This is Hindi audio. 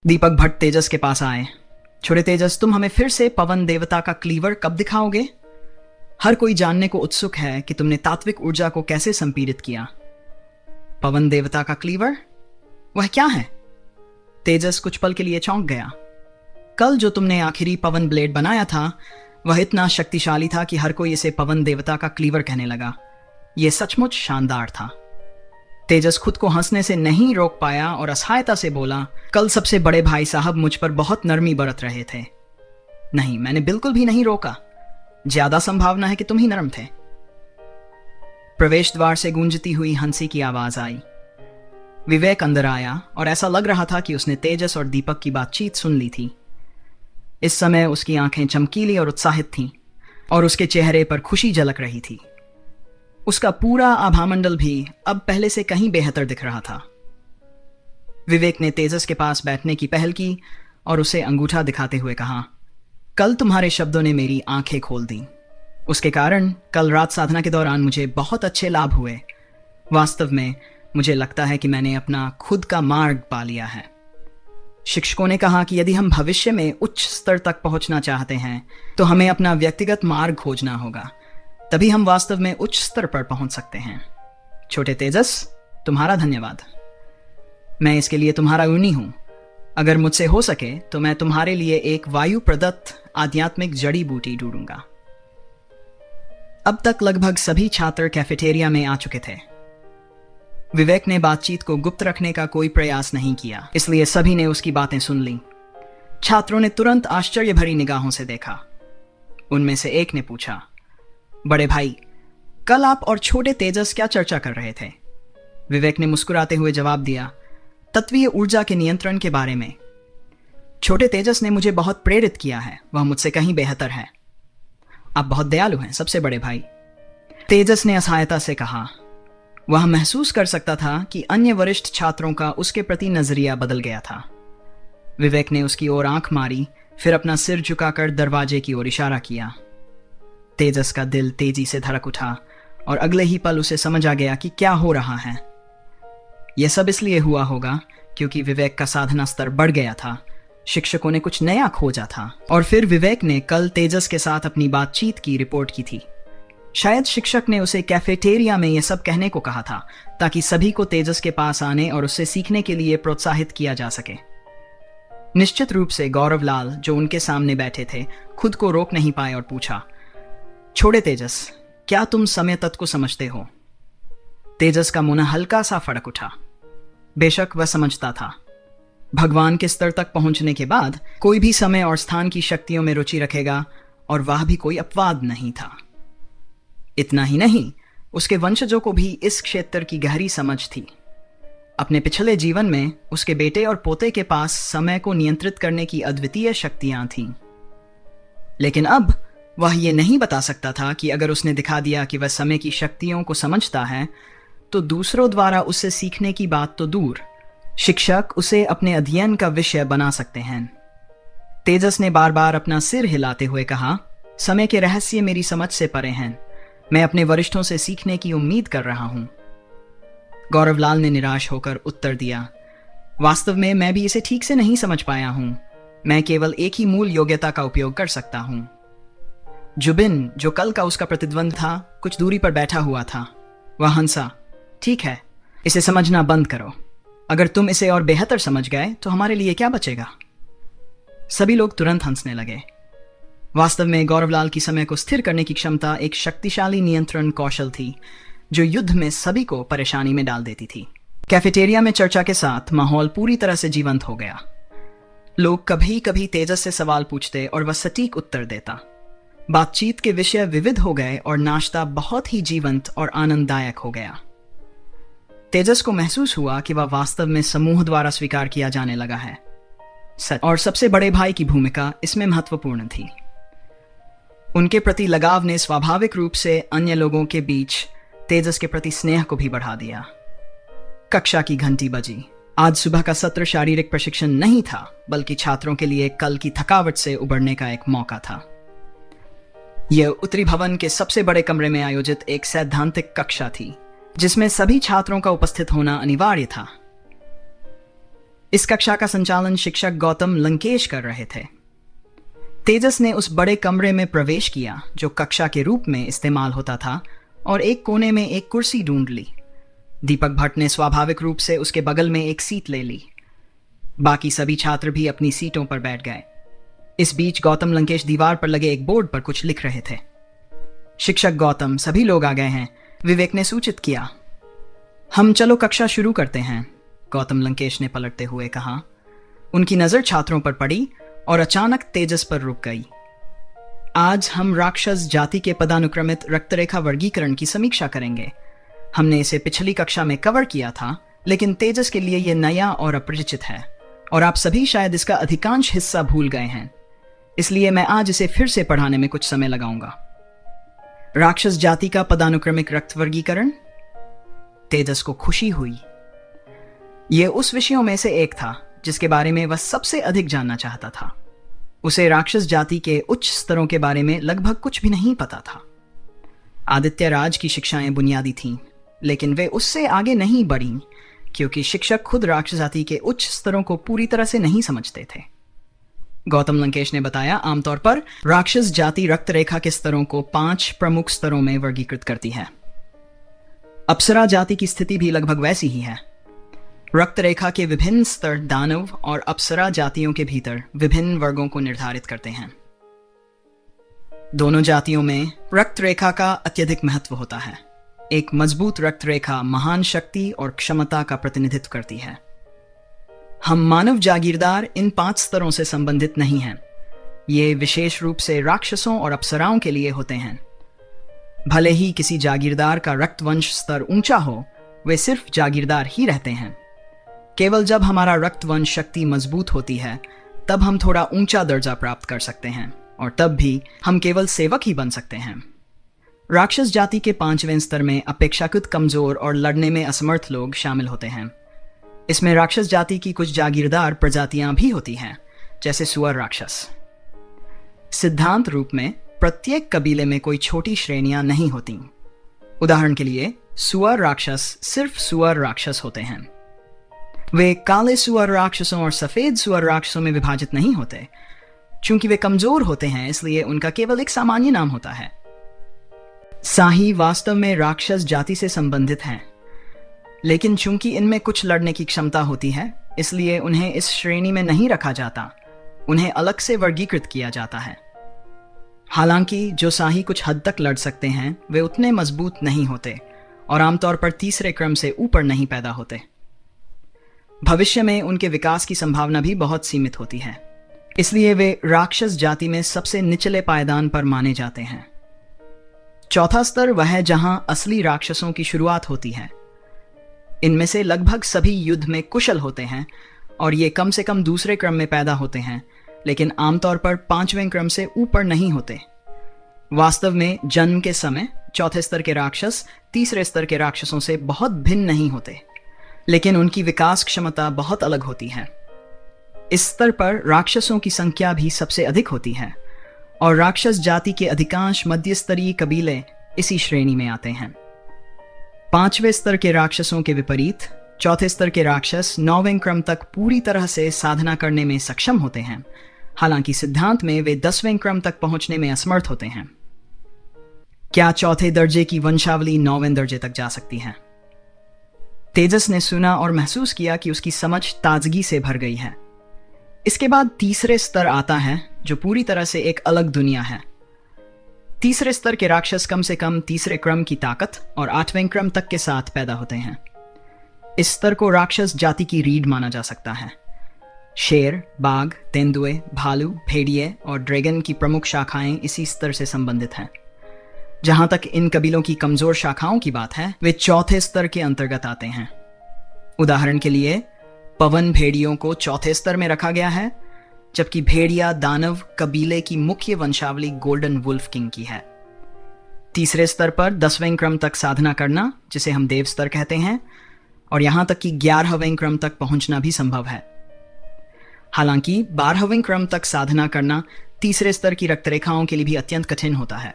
दीपक भट्ट तेजस के पास आए। छोटे तेजस, तुम हमें फिर से पवन देवता का क्लीवर कब दिखाओगे? हर कोई जानने को उत्सुक है कि तुमने तात्विक ऊर्जा को कैसे संपीड़ित किया। पवन देवता का क्लीवर? वह क्या है? तेजस कुछ पल के लिए चौंक गया। कल जो तुमने आखिरी पवन ब्लेड बनाया था वह इतना शक्तिशाली था कि हर कोई इसे पवन देवता का क्लीवर कहने लगा। यह सचमुच शानदार था। तेजस खुद को हंसने से नहीं रोक पाया और असहायता से बोला, कल सबसे बड़े भाई साहब मुझ पर बहुत नरमी बरत रहे थे। नहीं, मैंने बिल्कुल भी नहीं रोका। ज्यादा संभावना है कि तुम ही नरम थे। प्रवेश द्वार से गूंजती हुई हंसी की आवाज आई। विवेक अंदर आया और ऐसा लग रहा था कि उसने तेजस और दीपक की बातचीत सुन ली थी। इस समय उसकी आंखें चमकीली और उत्साहित थीं और उसके चेहरे पर खुशी झलक रही थी। उसका पूरा आभामंडल भी अब पहले से कहीं बेहतर दिख रहा था। विवेक ने तेजस के पास बैठने की पहल की और उसे अंगूठा दिखाते हुए कहा, कल तुम्हारे शब्दों ने मेरी आंखें खोल दी। उसके कारण कल रात साधना के दौरान मुझे बहुत अच्छे लाभ हुए। वास्तव में मुझे लगता है कि मैंने अपना खुद का मार्ग पा लिया है। शिक्षकों ने कहा कि यदि हम भविष्य में उच्च स्तर तक पहुंचना चाहते हैं तो हमें अपना व्यक्तिगत मार्ग खोजना होगा, तभी हम वास्तव में उच्च स्तर पर पहुंच सकते हैं। छोटे तेजस, तुम्हारा धन्यवाद। मैं इसके लिए तुम्हारा ऋणी हूं। अगर मुझसे हो सके तो मैं तुम्हारे लिए एक वायु प्रदत्त आध्यात्मिक जड़ी बूटी ढूंढूंगा। अब तक लगभग सभी छात्र कैफेटेरिया में आ चुके थे। विवेक ने बातचीत को गुप्त रखने का कोई प्रयास नहीं किया, इसलिए सभी ने उसकी बातें सुन ली। छात्रों ने तुरंत आश्चर्य भरी निगाहों से देखा। उनमें से एक ने पूछा, बड़े भाई, कल आप और छोटे तेजस क्या चर्चा कर रहे थे? विवेक ने मुस्कुराते हुए जवाब दिया, तत्वीय ऊर्जा के नियंत्रण के बारे में। छोटे तेजस ने मुझे बहुत प्रेरित किया है, वह मुझसे कहीं बेहतर है। आप बहुत दयालु हैं सबसे बड़े भाई। तेजस ने असहायता से कहा। वह महसूस कर सकता था कि अन्य वरिष्ठ छात्रों का उसके प्रति नजरिया बदल गया था। विवेक ने उसकी ओर आंख मारी, फिर अपना सिर झुकाकर दरवाजे की ओर इशारा किया। तेजस का दिल तेजी से धड़क उठा और अगले ही पल उसे समझ आ गया कि क्या हो रहा है। यह सब इसलिए हुआ होगा क्योंकि विवेक का साधना स्तर बढ़ गया था। शिक्षकों ने कुछ नया खोजा था और फिर विवेक ने कल तेजस के साथ अपनी बातचीत की रिपोर्ट की थी। शायद शिक्षक ने उसे कैफेटेरिया में यह सब कहने को कहा था ताकि सभी को तेजस के पास आने और उससे सीखने के लिए प्रोत्साहित किया जा सके। निश्चित रूप से गौरवलाल, जो उनके सामने बैठे थे, खुद को रोक नहीं पाए और पूछा, छोटे तेजस, क्या तुम समय तत्व को समझते हो? तेजस का मुंह हल्का सा फड़क उठा। बेशक वह समझता था। भगवान के स्तर तक पहुंचने के बाद कोई भी समय और स्थान की शक्तियों में रुचि रखेगा और वह भी कोई अपवाद नहीं था। इतना ही नहीं, उसके वंशजों को भी इस क्षेत्र की गहरी समझ थी। अपने पिछले जीवन में उसके बेटे और पोते के पास समय को नियंत्रित करने की अद्वितीय शक्तियां थीं। लेकिन अब वह यह नहीं बता सकता था कि अगर उसने दिखा दिया कि वह समय की शक्तियों को समझता है तो दूसरों द्वारा उससे सीखने की बात तो दूर, शिक्षक उसे अपने अध्ययन का विषय बना सकते हैं। तेजस ने बार बार अपना सिर हिलाते हुए कहा, समय के रहस्य मेरी समझ से परे हैं। मैं अपने वरिष्ठों से सीखने की उम्मीद कर रहा हूं। गौरवलाल ने निराश होकर उत्तर दिया, वास्तव में मैं भी इसे ठीक से नहीं समझ पाया हूं। मैं केवल एक ही मूल योग्यता का उपयोग कर सकता हूं। जुबिन, जो कल का उसका प्रतिद्वंद था, कुछ दूरी पर बैठा हुआ था। वह हंसा, ठीक है, इसे समझना बंद करो। अगर तुम इसे और बेहतर समझ गए तो हमारे लिए क्या बचेगा? सभी लोग तुरंत हंसने लगे। वास्तव में गौरवलाल की समय को स्थिर करने की क्षमता एक शक्तिशाली नियंत्रण कौशल थी जो युद्ध में सभी को परेशानी में डाल देती थी। कैफेटेरिया में चर्चा के साथ माहौल पूरी तरह से जीवंत हो गया। लोग कभी कभी तेजस से सवाल पूछते और वह सटीक उत्तर देता। बातचीत के विषय विविध हो गए और नाश्ता बहुत ही जीवंत और आनंददायक हो गया। तेजस को महसूस हुआ कि वह वास्तव में समूह द्वारा स्वीकार किया जाने लगा है और सबसे बड़े भाई की भूमिका इसमें महत्वपूर्ण थी। उनके प्रति लगाव ने स्वाभाविक रूप से अन्य लोगों के बीच तेजस के प्रति स्नेह को भी बढ़ा दिया। कक्षा की घंटी बजी। आज सुबह का सत्र शारीरिक प्रशिक्षण नहीं था, बल्कि छात्रों के लिए कल की थकावट से उबरने का एक मौका था। यह उत्तरी भवन के सबसे बड़े कमरे में आयोजित एक सैद्धांतिक कक्षा थी जिसमें सभी छात्रों का उपस्थित होना अनिवार्य था। इस कक्षा का संचालन शिक्षक गौतम लंकेश कर रहे थे। तेजस ने उस बड़े कमरे में प्रवेश किया जो कक्षा के रूप में इस्तेमाल होता था और एक कोने में एक कुर्सी ढूंढ ली। दीपक भट्ट ने स्वाभाविक रूप से उसके बगल में एक सीट ले ली। बाकी सभी छात्र भी अपनी सीटों पर बैठ गए। इस बीच गौतम लंकेश दीवार पर लगे एक बोर्ड पर कुछ लिख रहे थे। शिक्षक गौतम, सभी लोग आ गए हैं, विवेक ने सूचित किया। हम चलो कक्षा शुरू करते हैं, गौतम लंकेश ने पलटते हुए कहा। उनकी नजर छात्रों पर पड़ी और अचानक तेजस पर रुक गई। आज हम राक्षस जाति के पदानुक्रमित रक्तरेखा वर्गीकरण की समीक्षा करेंगे। हमने इसे पिछली कक्षा में कवर किया था, लेकिन तेजस के लिए यह नया और अपरिचित है और आप सभी शायद इसका अधिकांश हिस्सा भूल गए हैं। इसलिए मैं आज इसे फिर से पढ़ाने में कुछ समय लगाऊंगा। राक्षस जाति का पदानुक्रमिक रक्त वर्गीकरण। तेजस को खुशी हुई। यह उस विषयों में से एक था जिसके बारे में वह सबसे अधिक जानना चाहता था। उसे राक्षस जाति के उच्च स्तरों के बारे में लगभग कुछ भी नहीं पता था। आदित्य राज की शिक्षाएं बुनियादी थीं, लेकिन वे उससे आगे नहीं बढ़ीं क्योंकि शिक्षक खुद राक्षस जाति के उच्च स्तरों को पूरी तरह से नहीं समझते थे। गौतम लंकेश ने बताया, आमतौर पर राक्षस जाति रक्त रेखा के स्तरों को 5 प्रमुख स्तरों में वर्गीकृत करती है। अप्सरा जाति की स्थिति भी लगभग वैसी ही है। रक्त रेखा के विभिन्न स्तर दानव और अप्सरा जातियों के भीतर विभिन्न वर्गों को निर्धारित करते हैं। दोनों जातियों में रक्त रेखा का अत्यधिक महत्व होता है। एक मजबूत रक्त रेखा महान शक्ति और क्षमता का प्रतिनिधित्व करती है। हम मानव जागीरदार इन 5 स्तरों से संबंधित नहीं हैं। ये विशेष रूप से राक्षसों और अप्सराओं के लिए होते हैं। भले ही किसी जागीरदार का रक्तवंश स्तर ऊंचा हो, वे सिर्फ जागीरदार ही रहते हैं। केवल जब हमारा रक्तवंश शक्ति मजबूत होती है तब हम थोड़ा ऊंचा दर्जा प्राप्त कर सकते हैं, और तब भी हम केवल सेवक ही बन सकते हैं। राक्षस जाति के 5वें स्तर में अपेक्षाकृत कमजोर और लड़ने में असमर्थ लोग शामिल होते हैं। इसमें राक्षस जाति की कुछ जागीरदार प्रजातियां भी होती हैं, जैसे सुअर राक्षस। सिद्धांत रूप में प्रत्येक कबीले में कोई छोटी श्रेणियां नहीं होती। उदाहरण के लिए सुअर राक्षस सिर्फ सुअर राक्षस होते हैं। वे काले सुअर राक्षसों और सफेद सुअर राक्षसों में विभाजित नहीं होते। चूंकि वे कमजोर होते हैं, इसलिए उनका केवल एक सामान्य नाम होता है। साही वास्तव में राक्षस जाति से संबंधित हैं, लेकिन चूंकि इनमें कुछ लड़ने की क्षमता होती है, इसलिए उन्हें इस श्रेणी में नहीं रखा जाता। उन्हें अलग से वर्गीकृत किया जाता है। हालांकि जो साही कुछ हद तक लड़ सकते हैं, वे उतने मजबूत नहीं होते और आमतौर पर तीसरे क्रम से ऊपर नहीं पैदा होते। भविष्य में उनके विकास की संभावना भी बहुत सीमित होती है, इसलिए वे राक्षस जाति में सबसे निचले पायदान पर माने जाते हैं। चौथा स्तर वह है जहां असली राक्षसों की शुरुआत होती है। इनमें से लगभग सभी युद्ध में कुशल होते हैं और ये कम से कम दूसरे क्रम में पैदा होते हैं, लेकिन आमतौर पर 5वें क्रम से ऊपर नहीं होते। वास्तव में जन्म के समय चौथे स्तर के राक्षस तीसरे स्तर के राक्षसों से बहुत भिन्न नहीं होते, लेकिन उनकी विकास क्षमता बहुत अलग होती है। इस स्तर पर राक्षसों की संख्या भी सबसे अधिक होती है और राक्षस जाति के अधिकांश मध्य स्तरीय कबीले इसी श्रेणी में आते हैं। 5वें स्तर के राक्षसों के विपरीत चौथे स्तर के राक्षस 9वें क्रम तक पूरी तरह से साधना करने में सक्षम होते हैं। हालांकि सिद्धांत में वे 10वें क्रम तक पहुंचने में असमर्थ होते हैं। क्या चौथे दर्जे की वंशावली 9वें दर्जे तक जा सकती है? तेजस ने सुना और महसूस किया कि उसकी समझ ताजगी से भर गई है। इसके बाद तीसरे स्तर आता है, जो पूरी तरह से एक अलग दुनिया है। तीसरे स्तर के राक्षस कम से कम तीसरे क्रम की ताकत और 8वें क्रम तक के साथ पैदा होते हैं। इस स्तर को राक्षस जाति की रीढ़ माना जा सकता है। शेर, बाघ, तेंदुए, भालू, भेड़िए और ड्रैगन की प्रमुख शाखाएं इसी स्तर से संबंधित हैं। जहां तक इन कबीलों की कमजोर शाखाओं की बात है, वे चौथे स्तर के अंतर्गत आते हैं। उदाहरण के लिए पवन भेड़ियों को चौथे स्तर में रखा गया है, जबकि भेड़िया दानव कबीले की मुख्य वंशावली गोल्डन वुल्फ किंग की है। तीसरे स्तर पर 10वें क्रम तक साधना करना, जिसे हम देव स्तर कहते हैं, और यहां तक कि 11वें क्रम तक पहुंचना भी संभव है। हालांकि 12वें क्रम तक साधना करना तीसरे स्तर की रक्तरेखाओं के लिए भी अत्यंत कठिन होता है।